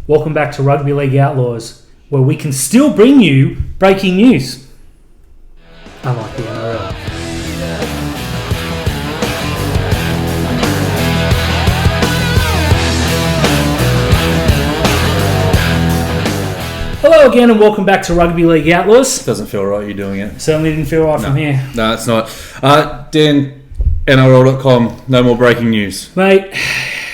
Welcome back to Rugby League Outlaws, where we can still bring you breaking news. Unlike the NRL. Hello again and welcome back to Rugby League Outlaws. Doesn't feel right you doing it. Certainly didn't feel right from here. No, it's not. Dan, NRL.com, no more breaking news. Mate,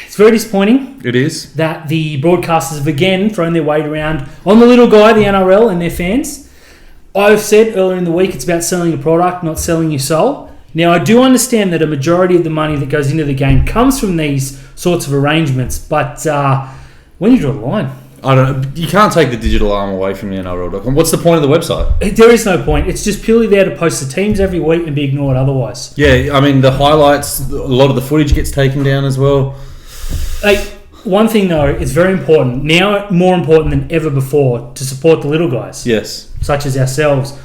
it's very disappointing. It is. That the broadcasters have again thrown their weight around on the little guy, the NRL, and their fans. I've said earlier in the week it's about selling a product, not selling your soul. Now, I do understand that a majority of the money that goes into the game comes from these sorts of arrangements, but when you draw the line? I don't know. You can't take the digital arm away from the NRL.com. What's the point of the website? There is no point. It's just purely there to post the teams every week and be ignored otherwise. Yeah, I mean, the highlights, a lot of the footage gets taken down as well. Hey, one thing though, it's very important, now more important than ever before, to support the little guys. Yes. Such as ourselves.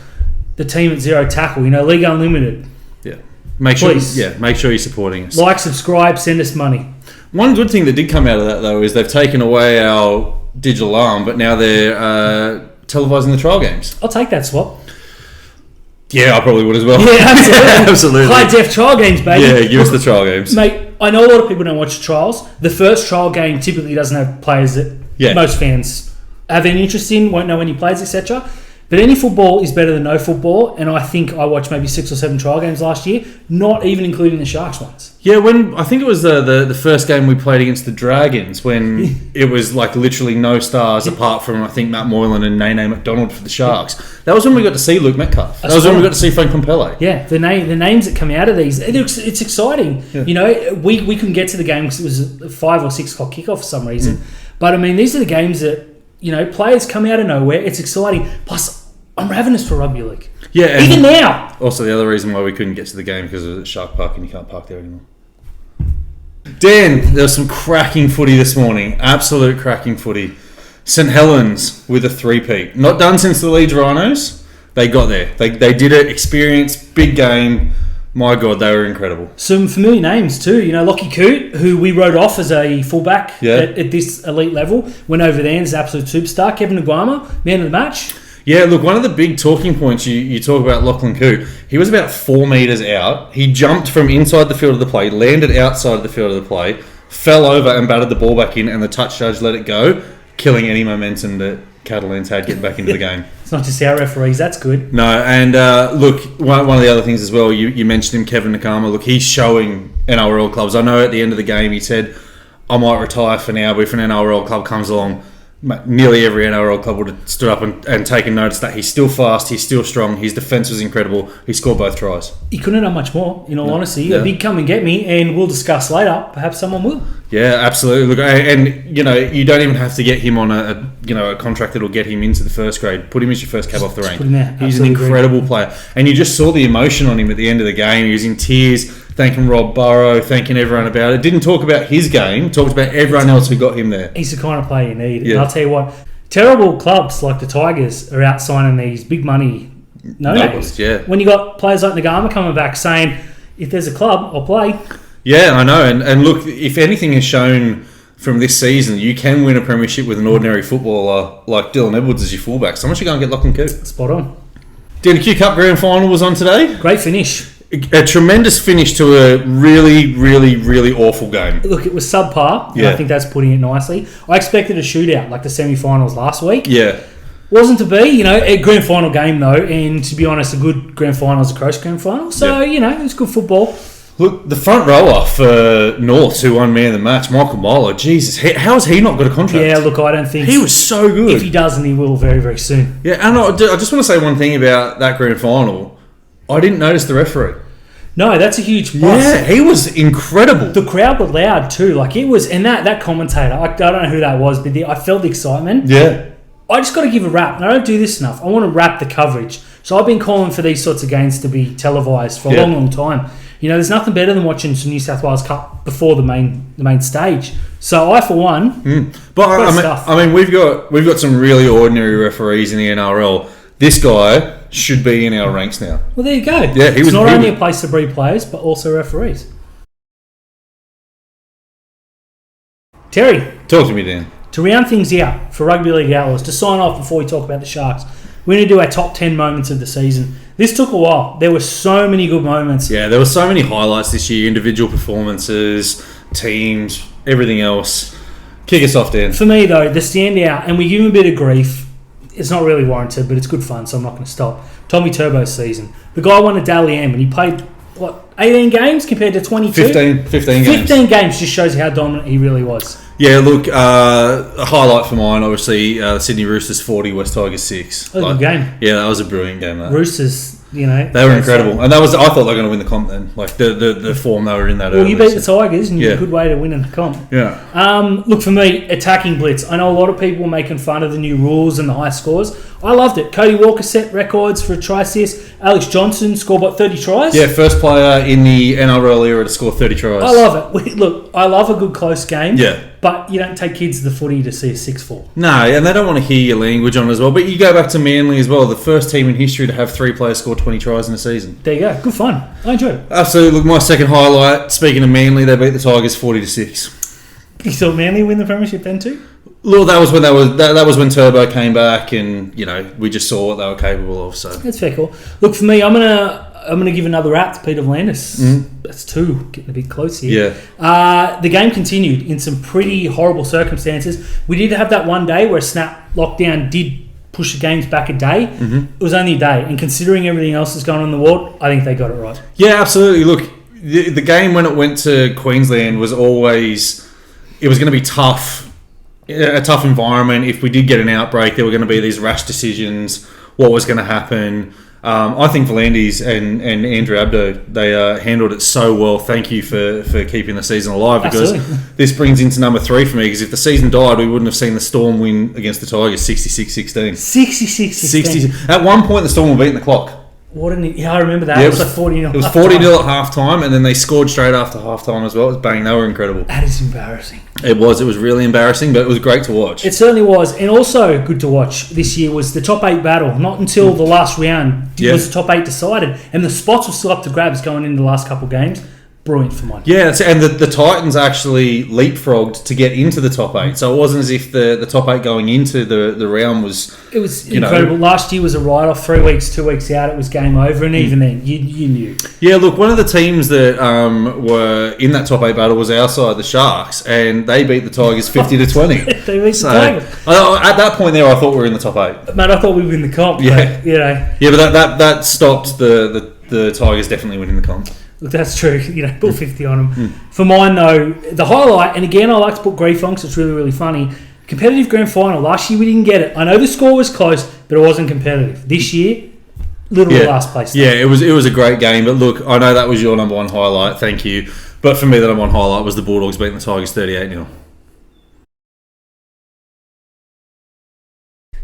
The team at Zero Tackle, League Unlimited. Yeah. Make sure you're supporting us. Like, subscribe, send us money. One good thing that did come out of that, though, is they've taken away our digital arm, but now they're televising the trial games. I'll take that swap. Yeah, I probably would as well. Yeah, absolutely. Absolutely. High def trial games, baby. Yeah, give us the trial games. Mate, I know a lot of people don't watch the trials. The first trial game typically doesn't have players that most fans have any interest in, won't know any players, etc. But any football is better than no football, and I think I watched maybe 6 or 7 trial games last year, not even including the Sharks ones. Yeah, when I think it was the first game we played against the Dragons, when it was like literally no stars apart from, I think, Matt Moylan and Nene McDonald for the Sharks. That was when we got to see Luke Metcalf. That was when we got to see Frank Pompele. Yeah, the names that come out of these, it's exciting. Yeah. We couldn't get to the game because it was a 5 or 6 o'clock kickoff for some reason. But I mean, these are the games that, players come out of nowhere. It's exciting. Plus, I'm ravenous for rugby league. Yeah, even now. Also, the other reason why we couldn't get to the game because it was at Shark Park and you can't park there anymore. Dan, there was some cracking footy this morning. Absolute cracking footy. St Helens with a three-peat. Not done since the Leeds Rhinos. They got there. They did it. Experience, big game. My God, they were incredible. Some familiar names too. Lockie Coote, who we wrote off as a fullback at this elite level, went over there and is an absolute superstar. Kevin Nguama, man of the match. Yeah, look, one of the big talking points you talk about Lachlan Coote, he was about 4 metres out. He jumped from inside the field of the play, landed outside the field of the play, fell over and batted the ball back in, and the touch judge let it go, killing any momentum that Catalans had getting back into the game. It's not just our referees, that's good. No, and look, one of the other things as well, you mentioned him, Kevin Nakama. Look, he's showing NRL clubs. I know at the end of the game he said, I might retire for now, but if an NRL club comes along, nearly every NRL club would have stood up and taken notice that he's still fast, he's still strong, his defence was incredible, he scored both tries. He couldn't have done much more, in all honesty. Yeah. A big come and get me, and we'll discuss later. Perhaps someone will. Yeah, absolutely. Look, and you don't even have to get him on a contract that'll get him into the first grade. Put him as your first cab off the rank. He's an incredible player, and you just saw the emotion on him at the end of the game. He was in tears, thanking Rob Burrow, thanking everyone about it. Didn't talk about his game, talked about everyone else who got him there. He's the kind of player you need. Yeah. And I'll tell you what, terrible clubs like the Tigers are out signing these big money no-names. Yeah. When you got players like Nagama coming back saying, if there's a club, I'll play. Yeah, I know. And look, if anything has shown from this season, you can win a premiership with an ordinary footballer like Dylan Edwards as your fullback. So much you go and get Lachlan Coote. Spot on. DQ Cup Grand Final was on today. Great finish. A tremendous finish to a really, really, really awful game. Look, it was subpar, and I think that's putting it nicely. I expected a shootout like the semi-finals last week. Yeah. Wasn't to be, a grand final game though, and to be honest, a good grand final is a close grand final. So, it was good football. Look, the front rower for North, who won man of the match, Michael Milo, Jesus, how has he not got a contract? Yeah, look, I don't think... He was so good. If he doesn't, he will very, very soon. Yeah, and I just want to say one thing about that grand final. I didn't notice the referee. No, that's a huge plus. Yeah, he was incredible. The crowd were loud too. Like, it was... And that commentator, I don't know who that was, but I felt the excitement. Yeah. I just got to give a rap. And I don't do this enough. I want to wrap the coverage. So I've been calling for these sorts of games to be televised for a long, long time. There's nothing better than watching some New South Wales Cup before the main stage. So I, for one, but I mean, we've got some really ordinary referees in the NRL. This guy should be in our ranks now. Well, there you go. Yeah, it's not only a place to breed players, but also referees. Terry, talk to me, Dan. to round things out for Rugby League Outlaws, to sign off before we talk about the Sharks, we're going to do our top 10 moments of the season. This took a while. There were so many good moments. Yeah, there were so many highlights this year, individual performances, teams, everything else. Kick us off, Dan. For me, though, the standout, and we give him a bit of grief, it's not really warranted, but it's good fun, so I'm not going to stop. Tommy Turbo's season. The guy won a Dally M, and he played, 18 games compared to 22? 15 games. 15 games just shows how dominant he really was. Yeah, look, a highlight for mine, obviously, the Sydney Roosters 40, West Tigers 6. That was a good game. Yeah, that was a brilliant game. That. Roosters, they were incredible. And I thought they were going to win the comp then. Like, the form they were in that early. Well, you beat the Tigers, and you're a good way to win in the comp. Yeah. Look, for me, attacking blitz. I know a lot of people were making fun of the new rules and the high scores. I loved it. Cody Walker set records for a try assist. Alex Johnson scored, 30 tries? Yeah, first player in the NRL era to score 30 tries. I love it. Look, I love a good close game. Yeah. But you don't take kids to the footy to see a 6-4. No, and they don't want to hear your language on it as well. But you go back to Manly as well, the first team in history to have 3 players score 20 tries in a season. There you go. Good fun. I enjoyed it. Absolutely. Look, my second highlight, speaking of Manly, they beat the Tigers 40-6. You saw Manly win the premiership then too? Look, that was when Turbo came back, and we just saw what they were capable of. So that's fair cool. Look, for me, I'm gonna give another rap to Peter Vlandis. That's 2, getting a bit close here. Yeah. The game continued in some pretty horrible circumstances. We did have that one day where a snap lockdown did push the games back a day. It was only a day, and considering everything else that's going on in the world, I think they got it right. Yeah, absolutely. Look, the game when it went to Queensland was always, it was going to be tough. A tough environment. If we did get an outbreak, there were going to be these rash decisions. What was going to happen? I think V'landys and Andrew Abdo, they handled it so well. Thank you for keeping the season alive, because this brings into number 3 for me, because if the season died, we wouldn't have seen the Storm win against the Tigers 66-16. 66-16. At one point, the Storm were beating the clock. I remember that. Yeah, it was like 40-0. It was 40-0 at half time, and then they scored straight after half time as well. It was bang. They were incredible. That is embarrassing. It was really embarrassing, but it was great to watch. It certainly was. And also good to watch this year was the top 8 battle. Not until the last round was the top 8 decided. And the spots were still up to grabs going into the last couple of games. Brilliant for mine. Yeah, and the Titans actually leapfrogged to get into the top 8. So it wasn't as if the top 8 going into the round was... It was incredible. Last year was a write-off. 3 weeks, 2 weeks out, it was game over. And even then, you knew. Yeah, look, one of the teams that were in that top 8 battle was our side, the Sharks. And they beat the Tigers 50-20. They beat the Tigers. At that point there, I thought we were in the top 8. Mate, I thought we'd win the comp. Yeah. But, Yeah, but that stopped the Tigers definitely winning the comp. Look, that's true. Put 50 on them. For mine, though, the highlight, and again, I like to put grief on because it's really, really funny. Competitive grand final. Last year, we didn't get it. I know the score was close, but it wasn't competitive. This year, literally last place. Yeah, it was a great game. But look, I know that was your number 1 highlight. Thank you. But for me, the number 1 highlight was the Bulldogs beating the Tigers 38-0.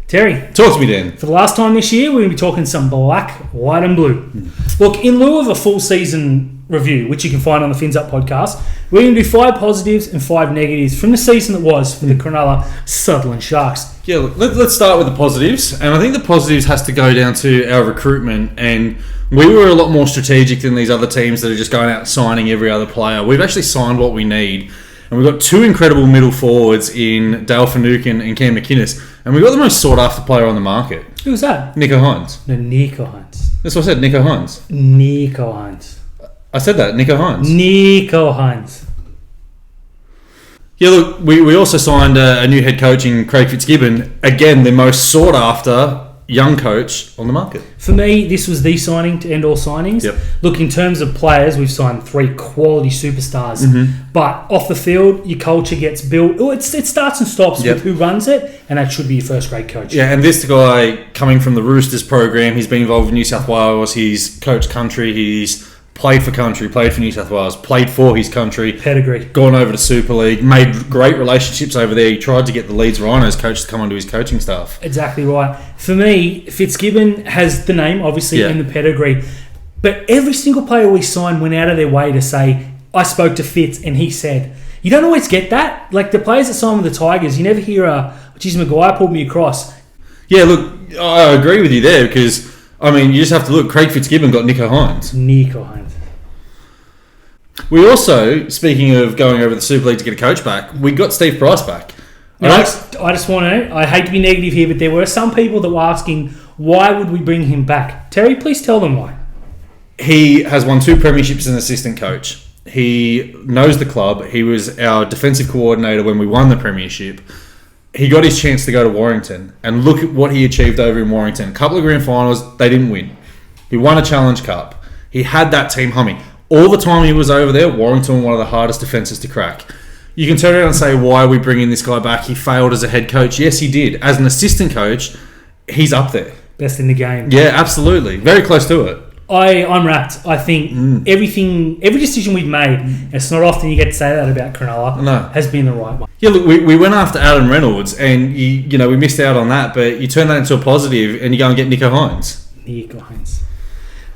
Terry, talk to me, Dan. For the last time this year, we're going to be talking some black, white and blue. Look, in lieu of a full season review, which you can find on the Fins Up podcast, we're going to do 5 positives and 5 negatives from the season that was for the Cronulla Sutherland Sharks. Yeah, look, let's start with the positives. And I think the positives has to go down to our recruitment. And we were a lot more strategic than these other teams that are just going out and signing every other player. We've actually signed what we need. And we've got 2 incredible middle forwards in Dale Finucane and Cam McInnes. And we've got the most sought-after player on the market. Who was that? Nico Hines. No, Nico Hines. That's what I said, Nico Hines. Nico Hines. I said that, Nico Hines. Nico Hines. Yeah, look, we also signed a new head coach in Craig Fitzgibbon. Again, the most sought-after young coach on the market. For me, this was the signing to end all signings. Yep. Look, in terms of players, we've signed 3 quality superstars. But off the field, your culture gets built. It starts and stops with who runs it, and that should be your first-grade coach. Yeah, and this guy, coming from the Roosters program, he's been involved with New South Wales. He's coached country. He's played for country, played for New South Wales, played for his country. Pedigree. Gone over to Super League, made great relationships over there. He tried to get the Leeds Rhinos coach to come onto his coaching staff. Exactly right. For me, Fitzgibbon has the name, obviously, and the pedigree. But every single player we signed went out of their way to say, I spoke to Fitz and he said. You don't always get that. Like the players that sign with the Tigers, you never hear, geez, Maguire pulled me across. Yeah, look, I agree with you there because, I mean, you just have to look. Craig Fitzgibbon got Nico Hines. Nico Hines. We also, speaking of going over the Super League to get a coach back, we got Steve Price back. I just want to... I hate to be negative here, but there were some people that were asking, why would we bring him back? Terry, please tell them why. He has won 2 premierships as an assistant coach. He knows the club. He was our defensive coordinator when we won the premiership. He got his chance to go to Warrington, and look at what he achieved over in Warrington. A couple of grand finals, they didn't win. He won a Challenge Cup. He had that team humming. All the time he was over there, Warrington, one of the hardest defences to crack. You can turn around and say, why are we bringing this guy back? He failed as a head coach. Yes, he did. As an assistant coach, he's up there. Best in the game. Yeah, absolutely. Very close to it. I'm wrapped. I think every decision we've made, it's not often you get to say that about Cronulla, has been the right one. Yeah, look, we went after Adam Reynolds, and we missed out on that, but you turn that into a positive, and you go and get Nico Hines.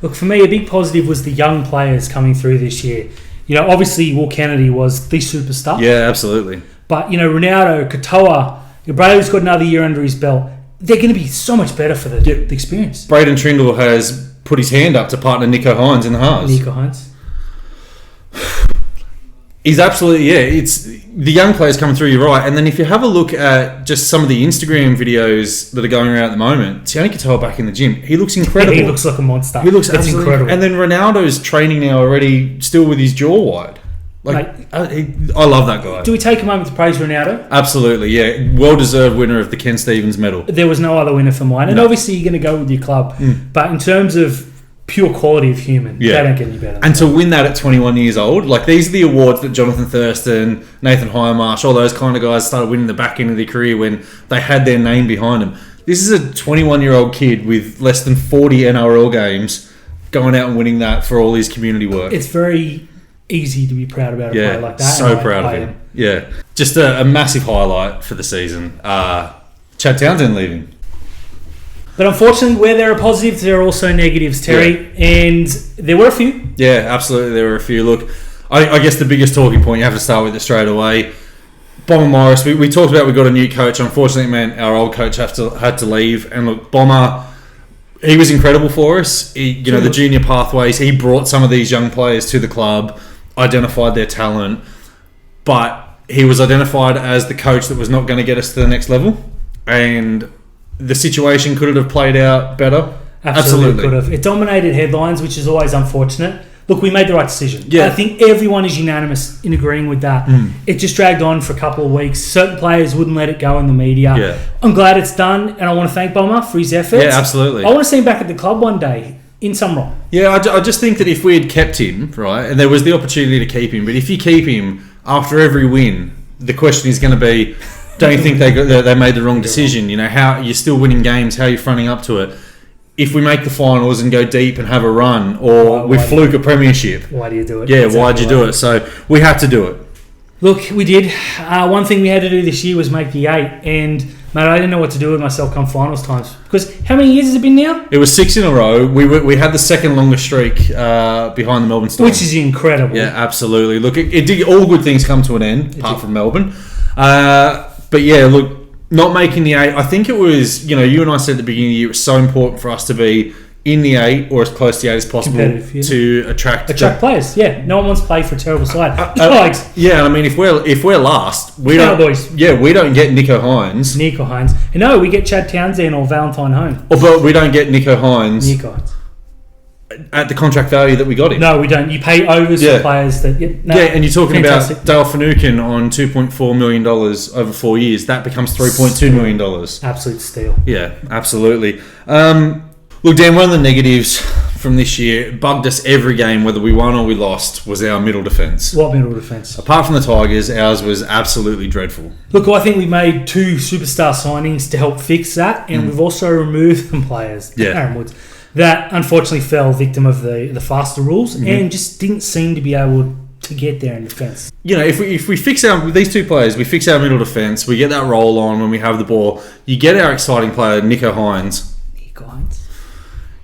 Look, for me, a big positive was the young players coming through this year. Obviously, Will Kennedy was the superstar. Yeah, absolutely. But, Ronaldo, Katoa, Braylon's got another year under his belt. They're going to be so much better for the experience. Braden Trindle has put his hand up to partner Nico Hines in the halves. Nico Hines. He's absolutely, it's the young players coming through, you're right. And then if you have a look at just some of the Instagram videos that are going around at the moment, Tiani Katoa back in the gym, he looks incredible. He looks like a monster. He looks incredible. And then Ronaldo's training now already, still with his jaw wide. I love that guy. Do we take a moment to praise Ronaldo? Absolutely, yeah. Well-deserved winner of the Ken Stevens medal. There was no other winner for mine. And obviously you're going to go with your club. But in terms of pure quality of human, they don't get any better. And to win that at 21 years old, these are the awards that Jonathan Thurston, Nathan Hiermarsh, all those kind of guys started winning the back end of their career when they had their name behind them. This is a 21-year-old kid with less than 40 NRL games going out and winning that for all his community work. It's very easy to be proud about a player like that. So proud of him. Yeah. Just a massive highlight for the season. Chad Townsend leaving. But unfortunately, where there are positives, there are also negatives, Terry. And there were a few. Yeah, absolutely. There were a few. Look, I guess the biggest talking point, you have to start with it straight away. Bomber Morris, we talked about we got a new coach. Unfortunately, man, our old coach had to leave. And look, Bomber, he was incredible for us. The junior pathways, he brought some of these young players to the club, identified their talent. But he was identified as the coach that was not going to get us to the next level. And the situation could it have played out better? Absolutely could have. It dominated headlines, which is always unfortunate. Look, we made the right decision. Yeah. I think everyone is unanimous in agreeing with that. It just dragged on for a couple of weeks. Certain players wouldn't let it go in the media. Yeah. I'm glad it's done, and I want to thank Bomber for his efforts. Yeah, absolutely. I want to see him back at the club one day in some role. Yeah, I just think that if we had kept him, right, and there was the opportunity to keep him, but if you keep him after every win, the question is going to be, don't you think they made the wrong decision? How you're still winning games, how you're fronting up to it. If we make the finals and go deep and have a run, or we fluke a premiership, why do you do it? Yeah, why'd you do it? So we had to do it. Look, we did. One thing we had to do this year was make the 8, and mate, I didn't know what to do with myself come finals times. Because how many years has it been now? It was 6 in a row. We had the second longest streak behind the Melbourne Storm, which is incredible. Yeah, absolutely. Look, it did all good things come to an end, apart from Melbourne. But yeah, look, not making the 8, I think it was, you and I said at the beginning of the year, it was so important for us to be in the 8 or as close to the 8 as possible to attract players. Yeah, no one wants to play for a terrible side. Yeah, I mean, if we're last, we Cowboys. we don't get Nico Hines. No, we get Chad Townsend or Valentine Hone. But we don't get Nico Hines. At the contract value that we got him. No, we don't. You pay overs for players that... and you're talking about Dale Finucane on $2.4 million over 4 years. That becomes $3.2 million. Absolute steal. Yeah, absolutely. Look, Dan, one of the negatives from this year, bugged us every game, whether we won or we lost, was our middle defence. What middle defence? Apart from the Tigers, ours was absolutely dreadful. Look, I think we made 2 superstar signings to help fix that, and we've also removed some players. Aaron Woods. That unfortunately fell victim of the faster rules and just didn't seem to be able to get there in defence. If we fix these 2 players, we fix our middle defence, we get that roll on when we have the ball, you get our exciting player, Nico Hines.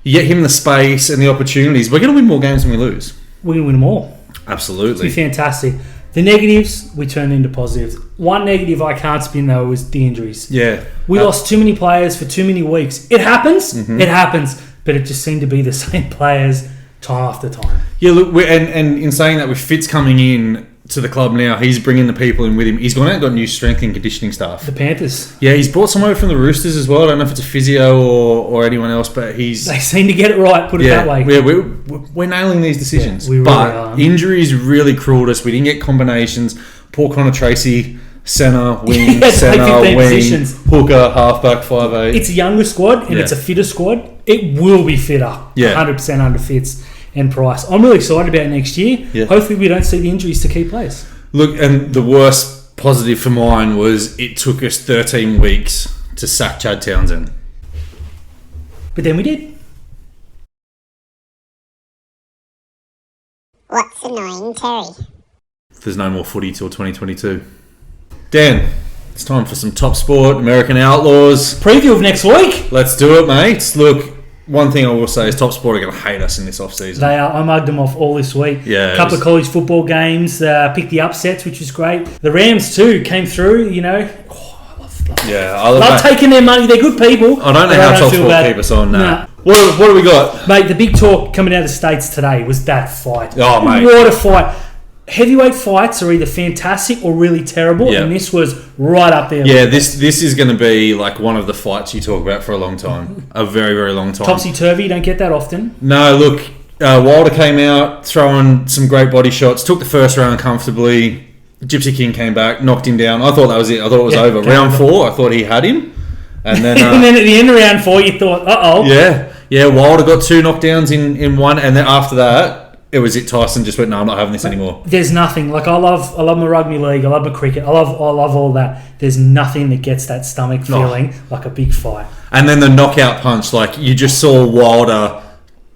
You get him the space and the opportunities. We're going to win more games than we lose. We're going to win them all. Absolutely. It's fantastic. The negatives, we turned into positives. One negative I can't spin, though, was the injuries. Yeah. We lost too many players for too many weeks. It happens. It happens. But it just seemed to be the same players time after time. Yeah, look, and in saying that, with Fitz coming in, to the club now. He's bringing the people in with him. He's gone out and got new strength and conditioning staff. The Panthers. Yeah, he's brought someone over from the Roosters as well. I don't know if it's a physio or anyone else, but They seem to get it right, put it that way. Yeah, we're nailing these decisions. Yeah, we really are. Injuries really cruelled us. We didn't get combinations. Poor Connor Tracy, centre, wing, Yeah, centre, wing, positions. hooker, halfback, 5'8". It's a younger squad and it's a fitter squad. It will be fitter. Yeah. 100% under Fitz and Price. I'm really excited about next year. Yeah. Hopefully we don't see the injuries to key players. Look, and the worst positive for mine was it took us 13 weeks to sack Chad Townsend. But then we did. What's annoying Terry? There's no more footy till 2022. Dan, it's time for some top sport, American Outlaws. Preview of next week. Let's do it, mate. Look, one thing I will say is top sport are going to hate us in this off-season. They are. I mugged them off all this week. Yeah, a couple of college football games. Picked the upsets, which was great. The Rams too came through. You know, I love taking their money. They're good people. I don't know how top sport keep us on now. Nah. What do we got? Mate, the big talk coming out of the States today was that fight. Oh, mate. What a fight. Heavyweight fights are either fantastic or really terrible, Yep. and this was right up there. Yeah, this is going to be like one of the fights you talk about for a long time. A very, very long time. Topsy-turvy, you don't get that often. No, look, Wilder came out throwing some great body shots, took the first round comfortably. Gypsy King came back, knocked him down. I thought that was it. I thought it was over. Round 4, I thought he had him. And then, and then at the end of round 4, you thought, uh-oh. Yeah, Wilder got 2 knockdowns in one, and then after that, it was it. Tyson just went, no, I'm not having this anymore. There's nothing. Like, I love my rugby league. I love my cricket. I love all that. There's nothing that gets that stomach feeling like a big fight. And then the knockout punch, like, you just saw Wilder.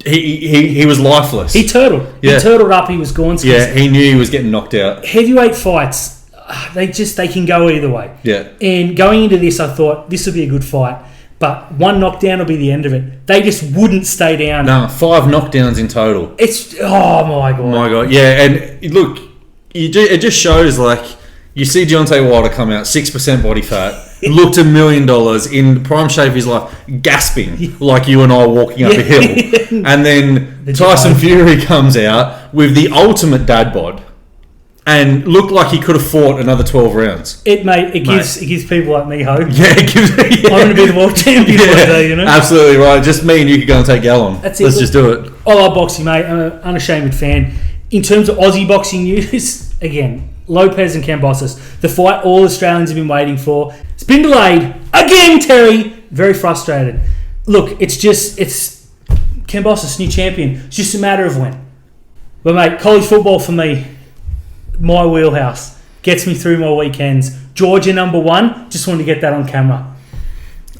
He was lifeless. He turtled. Yeah. He turtled up. He was gone. Yeah, he knew he was getting knocked out. Heavyweight fights, they can go either way. Yeah. And going into this, I thought this would be a good fight. But one knockdown will be the end of it. They just wouldn't stay down. No, 5 knockdowns in total. It's oh my god. My god, yeah. And look, it just shows, like, you see Deontay Wilder come out, 6% body fat, looked $1 million in prime shape of his life, gasping like you and I walking up a hill. And then Tyson Fury comes out with the ultimate dad bod. And looked like he could have fought another 12 rounds. It gives people like me hope. Yeah, it gives me. Yeah. I'm going to be the world champion one day, you know? Absolutely right. Just me and you could go and take Gallon. That's it. Let's just do it. I love boxing, mate. I'm an unashamed fan. In terms of Aussie boxing news, again, Lopez and Kambosos, the fight all Australians have been waiting for. It's been delayed again, Terry. Very frustrated. Look, it's Kambosos, new champion. It's just a matter of when. But, mate, college football for me, my wheelhouse, gets me through my weekends. Georgia #1, just wanted to get that on camera.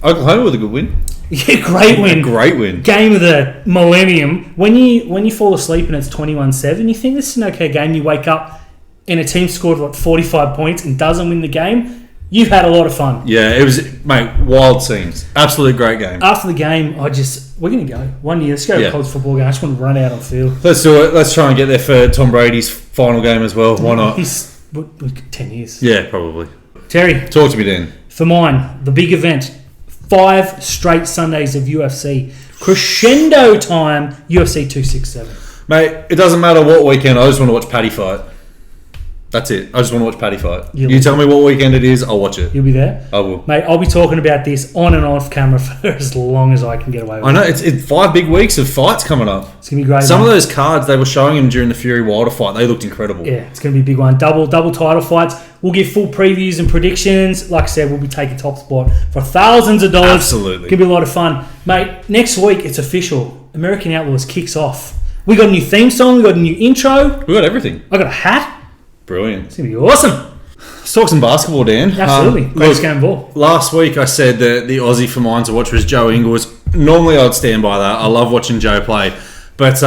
Oklahoma with a good win. Yeah, great win. A great win. Game of the millennium. When you fall asleep and it's 21-7, you think this is an okay game. You wake up and a team scored 45 points and doesn't win the game. You've had a lot of fun. Yeah, it was, mate, wild scenes. Absolute great game. After the game, we're going to go. 1 year. Let's go to a college football game. I just want to run out on field. Let's do it. Let's try and get there for Tom Brady's final game as well. Why not? He's 10 years. Yeah, probably. Terry. Talk to me, Dan. For mine, the big event. 5 straight Sundays of UFC. Crescendo time, UFC 267. Mate, it doesn't matter what weekend. I just want to watch Paddy fight. That's it. I just want to watch Paddy fight. You tell me what weekend it is, I'll watch it. You'll be there? I will. Mate, I'll be talking about this on and off camera for as long as I can get away with it. I know, it's 5 big weeks of fights coming up. It's going to be great. Some of those cards they were showing him during the Fury Wilder fight, they looked incredible. Yeah, it's going to be a big one. Double title fights. We'll give full previews and predictions. Like I said, we'll be taking top spot for thousands of dollars. Absolutely. It's going to be a lot of fun. Mate, next week it's official. American Outlaws kicks off. We got a new theme song. We got a new intro. We got everything. I got a hat. Brilliant. It's going to be awesome. Let's talk some basketball, Dan. Absolutely. Great game ball. Last week I said that the Aussie for mine to watch was Joe Ingles. Normally I'd stand by that. I love watching Joe play. But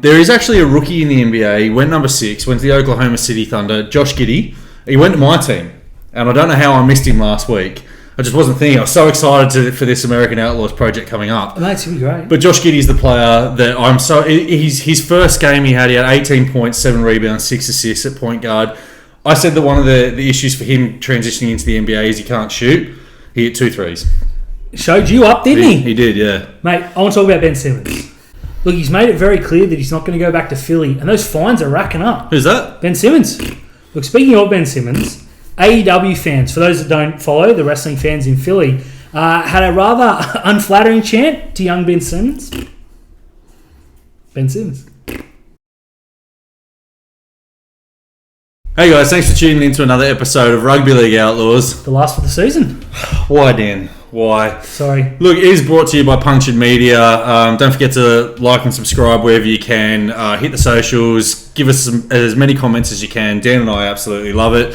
there is actually a rookie in the NBA. He went number 6, went to the Oklahoma City Thunder, Josh Giddey. He went to my team. And I don't know how I missed him last week. I just wasn't thinking. I was so excited for this American Outlaws project coming up. Mate, it's going to be great. But Josh Giddey's the player that I'm so... His first game he had 18 points, 7 rebounds, 6 assists at point guard. I said that one of the issues for him transitioning into the NBA is he can't shoot. He hit 2 threes. Showed you up, didn't he? He did, yeah. Mate, I want to talk about Ben Simmons. Look, he's made it very clear that he's not going to go back to Philly, and those fines are racking up. Who's that? Ben Simmons. Look, speaking of Ben Simmons, AEW fans, for those that don't follow, the wrestling fans in Philly, had a rather unflattering chant to young Ben Simmons. Ben Simmons. Hey guys, thanks for tuning in to another episode of Rugby League Outlaws. The last for the season. Why, Dan? Why? Sorry. Look, it is brought to you by Punctured Media. Don't forget to like and subscribe wherever you can. Hit the socials. Give us as many comments as you can. Dan and I absolutely love it.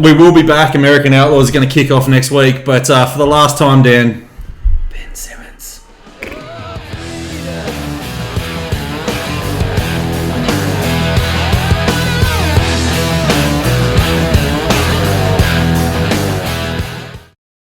We will be back. American Outlaws is going to kick off next week. But for the last time, Dan,